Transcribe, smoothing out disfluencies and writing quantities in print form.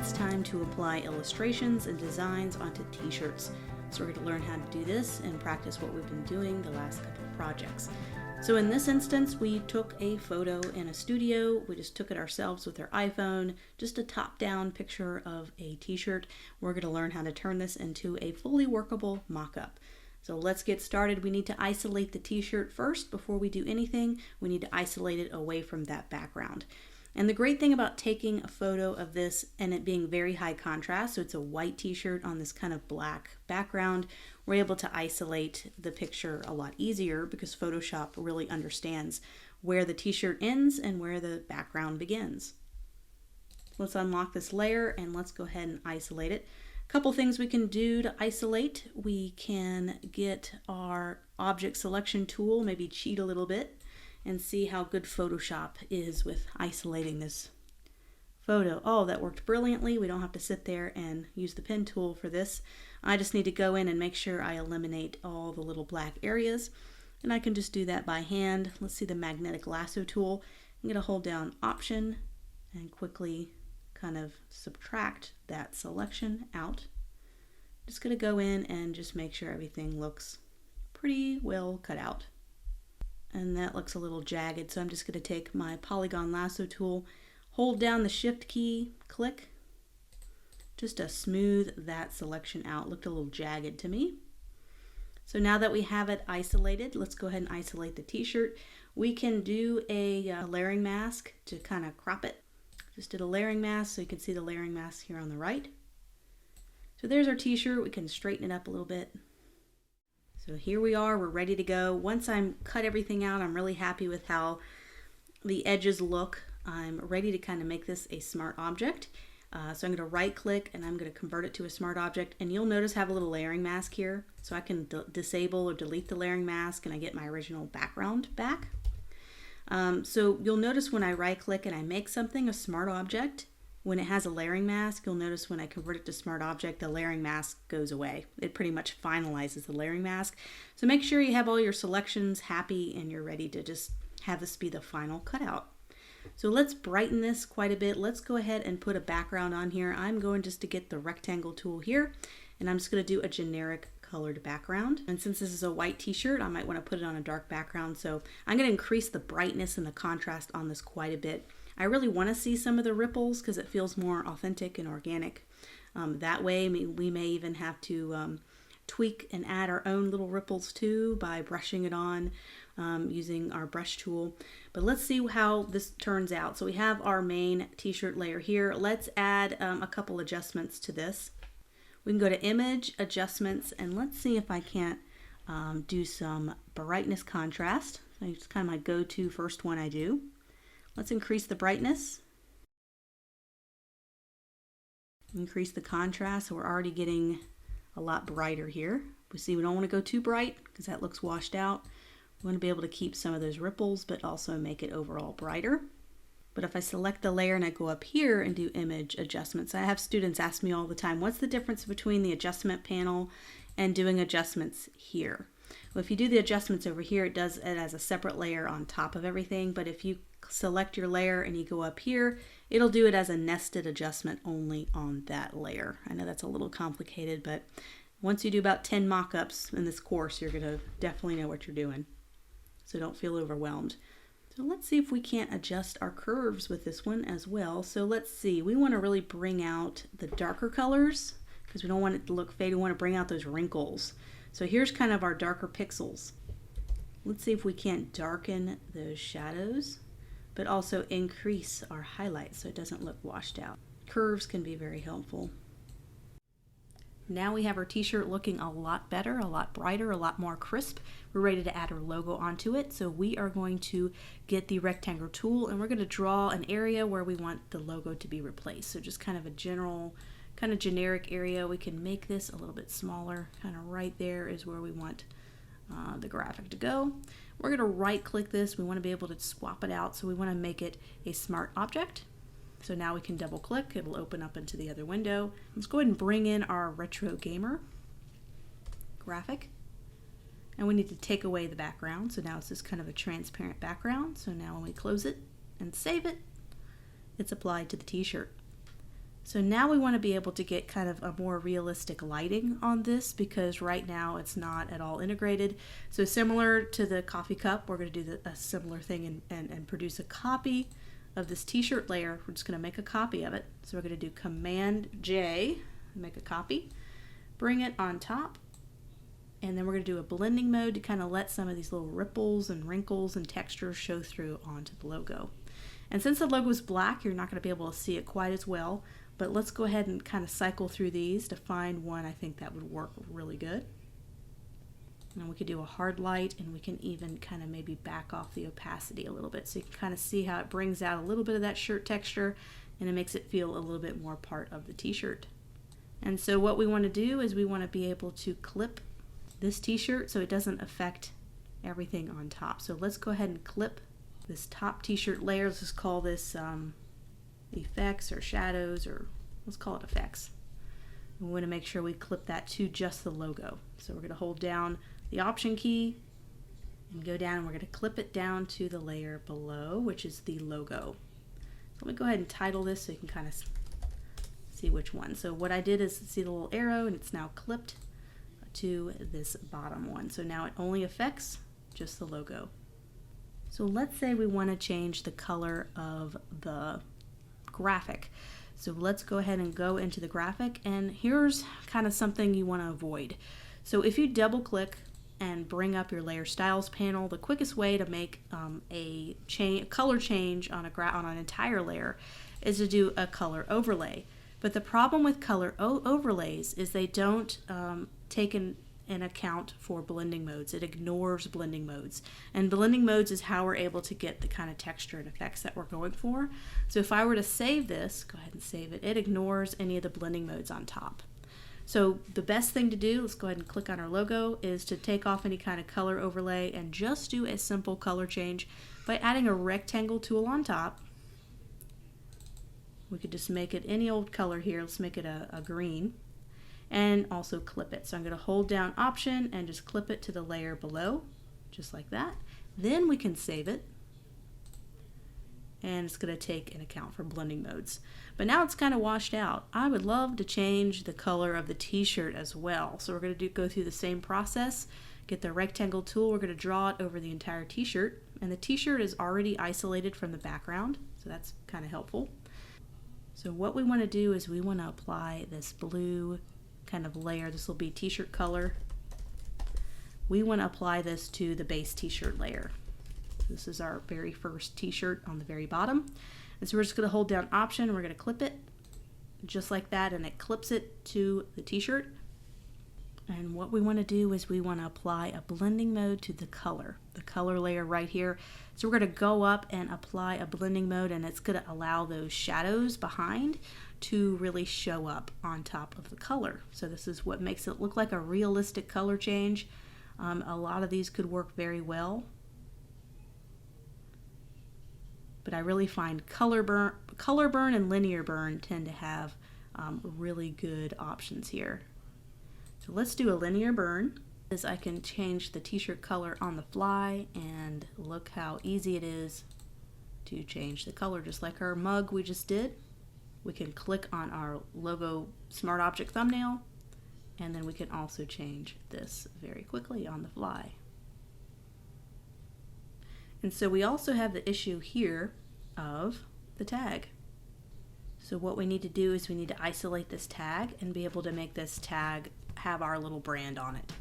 it's time to apply illustrations and designs onto t-shirts. So we're going to learn how to do this and practice what we've been doing the last couple of projects. So in this instance, we took a photo in a studio. We just took it ourselves with our iPhone, just a top-down picture of a t-shirt. We're going to learn how to turn this into a fully workable mock-up. So let's get started. We need to isolate the t-shirt first before we do anything. We need to isolate it away from that background. And the great thing about taking a photo of this and it being very high contrast, so it's a white t-shirt on this kind of black background, we're able to isolate the picture a lot easier because Photoshop really understands where the t-shirt ends and where the background begins. Let's unlock this layer and let's go ahead and isolate it. A couple things we can do to isolate. We can get our object selection tool, maybe cheat a little bit, and see how good Photoshop is with isolating this photo. Oh, that worked brilliantly. We don't have to sit there and use the pen tool for this. I just need to go in and make sure I eliminate all the little black areas. And I can just do that by hand. Let's see the magnetic lasso tool. I'm going to hold down Option and quickly kind of subtract that selection out. Just going to go in and just make sure everything looks pretty well cut out. And that looks a little jagged, so I'm just going to take my polygon lasso tool, hold down the shift key, click, just to smooth that selection out. Looked a little jagged to me. So now that we have it isolated, let's go ahead and isolate the t-shirt. We can do a layering mask to kind of crop it. Just did a layering mask so you can see the layering mask here on the right. So there's our t-shirt. We can straighten it up a little bit. So here we are, we're ready to go. Once I'm cut everything out, I'm really happy with how the edges look. I'm ready to kind of make this a smart object. So I'm going to right click and I'm going to convert it to a smart object. And you'll notice I have a little layering mask here. So I can disable or delete the layering mask and I get my original background back. So you'll notice when I right click and I make something a smart object, when it has a layering mask, you'll notice when I convert it to smart object, the layering mask goes away. It pretty much finalizes the layering mask. So make sure you have all your selections happy and you're ready to just have this be the final cutout. So let's brighten this quite a bit. Let's go ahead and put a background on here. I'm going just to get the rectangle tool here and I'm just going to do a generic colored background. And since this is a white t-shirt, I might want to put it on a dark background. So I'm going to increase the brightness and the contrast on this quite a bit. I really want to see some of the ripples because it feels more authentic and organic. That way we may even have to tweak and add our own little ripples too by brushing it on using our brush tool. But let's see how this turns out. So we have our main t-shirt layer here. Let's add a couple adjustments to this. We can go to Image, Adjustments, and let's see if I can't do some brightness contrast. So it's kind of my go-to first one I do. Let's increase the brightness. Increase the contrast, so we're already getting a lot brighter here. We see we don't want to go too bright because that looks washed out. We want to be able to keep some of those ripples but also make it overall brighter. But if I select the layer and I go up here and do image adjustments, I have students ask me all the time, what's the difference between the adjustment panel and doing adjustments here? Well, if you do the adjustments over here, it does it as a separate layer on top of everything. But if you select your layer and you go up here, it'll do it as a nested adjustment only on that layer. I know that's a little complicated, but once you do about 10 mock-ups in this course, you're going to definitely know what you're doing. So don't feel overwhelmed. So let's see if we can't adjust our curves with this one as well. So let's see, we want to really bring out the darker colors because we don't want it to look faded. We want to bring out those wrinkles. So here's kind of our darker pixels. Let's see if we can't darken those shadows, but also increase our highlights so it doesn't look washed out. Curves can be very helpful. Now we have our t-shirt looking a lot better, a lot brighter, a lot more crisp. We're ready to add our logo onto it. So we are going to get the rectangle tool and we're going to draw an area where we want the logo to be replaced. So just kind of a general, kind of generic area. We can make this a little bit smaller. Kind of right there is where we want the graphic to go. We're going to right click this. We want to be able to swap it out. So we want to make it a smart object. So now we can double click, it'll open up into the other window. Let's go ahead and bring in our retro gamer graphic. And we need to take away the background. So now it's just kind of a transparent background. So now when we close it and save it, it's applied to the t-shirt. So now we want to be able to get kind of a more realistic lighting on this, because right now it's not at all integrated. So similar to the coffee cup, we're going to do a similar thing and produce a copy of this t-shirt layer. We're just going to make a copy of it. So we're going to do Command J, make a copy, bring it on top, and then we're going to do a blending mode to kind of let some of these little ripples and wrinkles and textures show through onto the logo. And since the logo is black, you're not going to be able to see it quite as well, but let's go ahead and kind of cycle through these to find one I think that would work really good. And we could do a hard light, and we can even kind of maybe back off the opacity a little bit, so you can kind of see how it brings out a little bit of that shirt texture, and it makes it feel a little bit more part of the t-shirt. And so what we want to do is we want to be able to clip this t-shirt so it doesn't affect everything on top. So let's go ahead and clip this top t-shirt layer. Let's just call this effects or shadows, or let's call it effects. We want to make sure we clip that to just the logo. So we're going to hold down the Option key and go down, and we're going to clip it down to the layer below, which is the logo. So let me go ahead and title this so you can kind of see which one. So what I did is see the little arrow, and it's now clipped to this bottom one. So now it only affects just the logo. So let's say we want to change the color of the graphic. So let's go ahead and go into the graphic, and here's kind of something you want to avoid. So if you double click and bring up your layer styles panel, the quickest way to make a color change on an entire layer is to do a color overlay. But the problem with color overlays is they don't take in account for blending modes. It ignores blending modes. And blending modes is how we're able to get the kind of texture and effects that we're going for. So if I were to save this, go ahead and save it, it ignores any of the blending modes on top. So the best thing to do, let's go ahead and click on our logo, is to take off any kind of color overlay and just do a simple color change by adding a rectangle tool on top. We could just make it any old color here. Let's make it a green, and also clip it. So I'm going to hold down Option and just clip it to the layer below, just like that. Then we can save it, and it's going to take into account for blending modes. But now it's kind of washed out. I would love to change the color of the t-shirt as well. So we're going to go through the same process, get the rectangle tool, we're going to draw it over the entire t-shirt, and the t-shirt is already isolated from the background, so that's kind of helpful. So what we want to do is we want to apply this blue kind of layer. This will be t-shirt color. We want to apply this to the base t-shirt layer. This is our very first t-shirt on the very bottom. And so we're just going to hold down Option, and we're going to clip it just like that, and it clips it to the t-shirt. And what we want to do is we want to apply a blending mode to the color layer right here. So we're going to go up and apply a blending mode, and it's going to allow those shadows behind to really show up on top of the color. So this is what makes it look like a realistic color change. A lot of these could work very well, but I really find color burn and linear burn tend to have really good options here. So let's do a linear burn, as I can change the t-shirt color on the fly, and look how easy it is to change the color, just like our mug we just did. We can click on our logo Smart Object thumbnail, and then we can also change this very quickly on the fly. And so we also have the issue here of the tag. So what we need to do is we need to isolate this tag and be able to make this tag have our little brand on it.